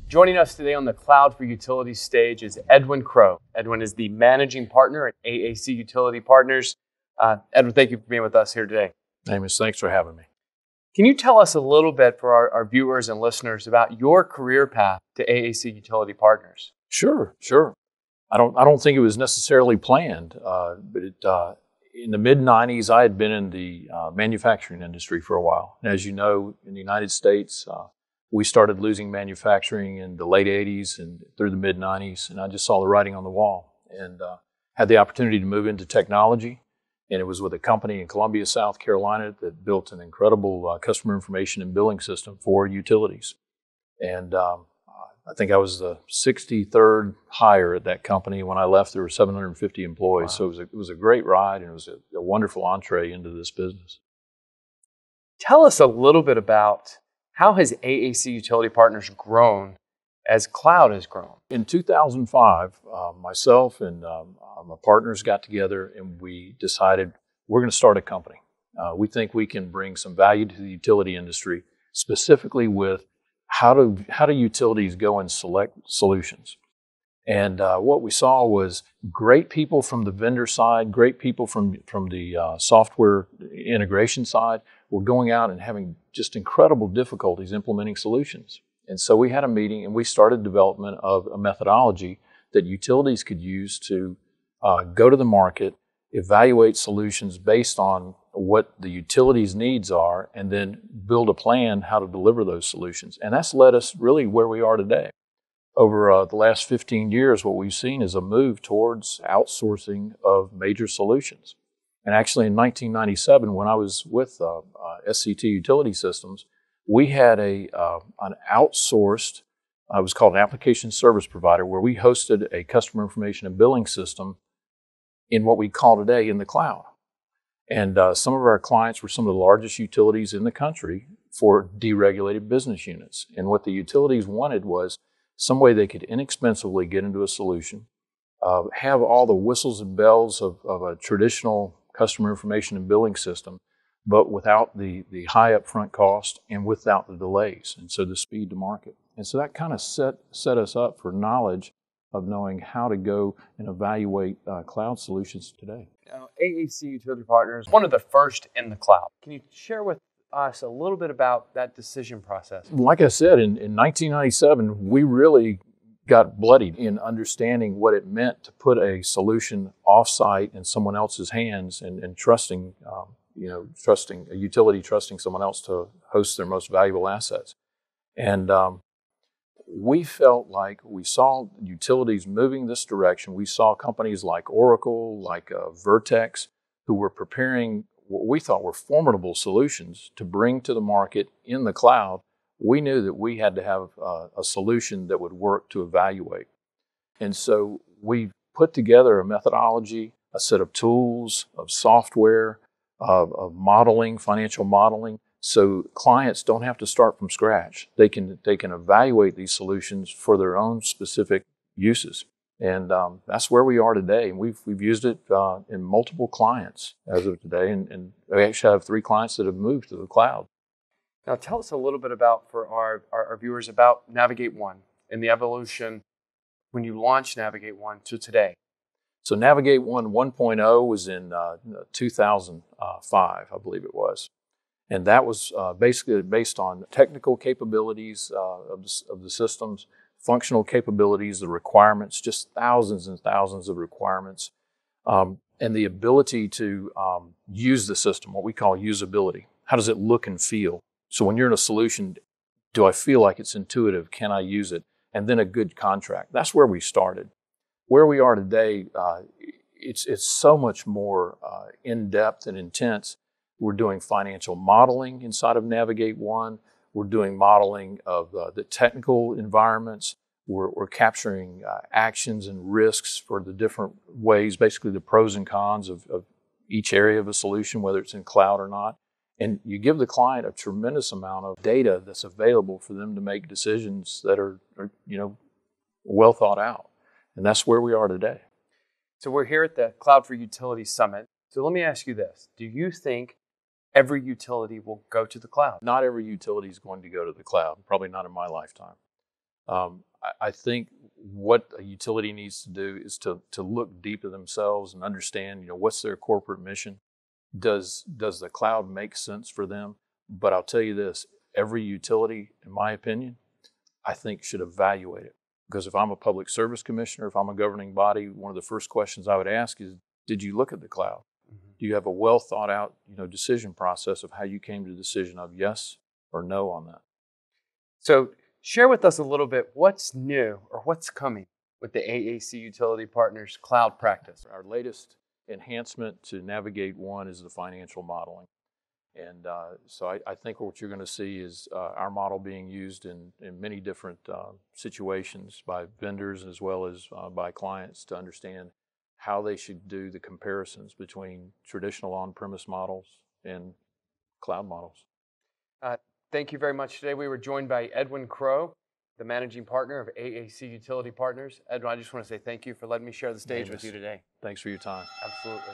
Joining us today on the Cloud for Utilities stage is Edwin Crow. Edwin is the managing partner at AAC Utility Partners. Edwin, thank you for being with us here today. Amos, thanks for having me. Can you tell us a little bit for our viewers and listeners about your career path to AAC Utility Partners? Sure. I don't think it was necessarily planned, but in the mid-'90s, I had been in the manufacturing industry for a while. And as you know, in the United States, we started losing manufacturing in the late 80s and through the mid-'90s, and I just saw the writing on the wall and had the opportunity to move into technology. And it was with a company in Columbia, South Carolina that built an incredible customer information and billing system for utilities. And I think I was the 63rd hire at that company. When I left, there were 750 employees. Wow. So it was a great ride, and it was a wonderful entree into this business. Tell us a little bit about how has AAC Utility Partners grown as cloud has grown? In 2005, myself and my partners got together and we decided we're going to start a company. We think we can bring some value to the utility industry, specifically with how do utilities go and select solutions. And what we saw was great people from the vendor side, great people from the software integration side were going out and having just incredible difficulties implementing solutions. And so we had a meeting and we started development of a methodology that utilities could use to go to the market, evaluate solutions based on what the utilities' needs are, and then build a plan how to deliver those solutions. And that's led us really where we are today. Over the last 15 years, what we've seen is a move towards outsourcing of major solutions. And actually in 1997, when I was with SCT Utility Systems, we had an outsourced, it was called an application service provider, where we hosted a customer information and billing system in what we call today in the cloud. And some of our clients were some of the largest utilities in the country for deregulated business units. And what the utilities wanted was some way they could inexpensively get into a solution, have all the whistles and bells of a traditional customer information and billing system, but without the high upfront cost and without the delays, and so the speed to market. And so that kind of set us up for knowledge of knowing how to go and evaluate cloud solutions today. Now, AAC Utility Partners, one of the first in the cloud. Can you share with us a little bit about that decision process? Like I said, in 1997, we really got bloodied in understanding what it meant to put a solution offsite in someone else's hands and trusting a utility trusting someone else to host their most valuable assets. And we felt like we saw utilities moving this direction. We saw companies like Oracle, like Vertex, who were preparing what we thought were formidable solutions to bring to the market in the cloud. We knew that we had to have a solution that would work to evaluate. And so we put together a methodology, a set of tools, of software, of modeling, financial modeling, so clients don't have to start from scratch. They can evaluate these solutions for their own specific uses. And that's where we are today. And we've used it in multiple clients as of today. And we actually have 3 clients that have moved to the cloud. Now tell us a little bit about, for our viewers, about Navigate One and the evolution when you launched Navigate One to today. So Navigate One 1.0 was in 2005, I believe it was. And that was basically based on technical capabilities of the systems, functional capabilities, the requirements, just thousands and thousands of requirements, and the ability to use the system, what we call usability. How does it look and feel? So when you're in a solution, do I feel like it's intuitive? Can I use it? And then a good contract. That's where we started. Where we are today, it's so much more in-depth and intense. We're doing financial modeling inside of Navigate One. We're doing modeling of the technical environments. We're capturing actions and risks for the different ways, basically the pros and cons of each area of a solution, whether it's in cloud or not. And you give the client a tremendous amount of data that's available for them to make decisions that are well thought out. And that's where we are today. So we're here at the Cloud for Utilities Summit. So let me ask you this. Do you think every utility will go to the cloud? Not every utility is going to go to the cloud, probably not in my lifetime. I think what a utility needs to do is to look deep at themselves and understand, what's their corporate mission. Does the cloud make sense for them? But I'll tell you this, every utility, in my opinion, I think should evaluate it. Because if I'm a public service commissioner, if I'm a governing body, one of the first questions I would ask is, did you look at the cloud? Mm-hmm. Do you have a well thought out, decision process of how you came to the decision of yes or no on that? So share with us a little bit what's new or what's coming with the AAC Utility Partners cloud practice. Our latest enhancement to Navigate One is the financial modeling. And so I think what you're going to see is our model being used in many different situations by vendors as well as by clients to understand how they should do the comparisons between traditional on-premise models and cloud models. Thank you very much. Today we were joined by Edwin Crow, the managing partner of AAC Utility Partners. Edwin, I just want to say thank you for letting me share the stage with you today. Thanks for your time. Absolutely.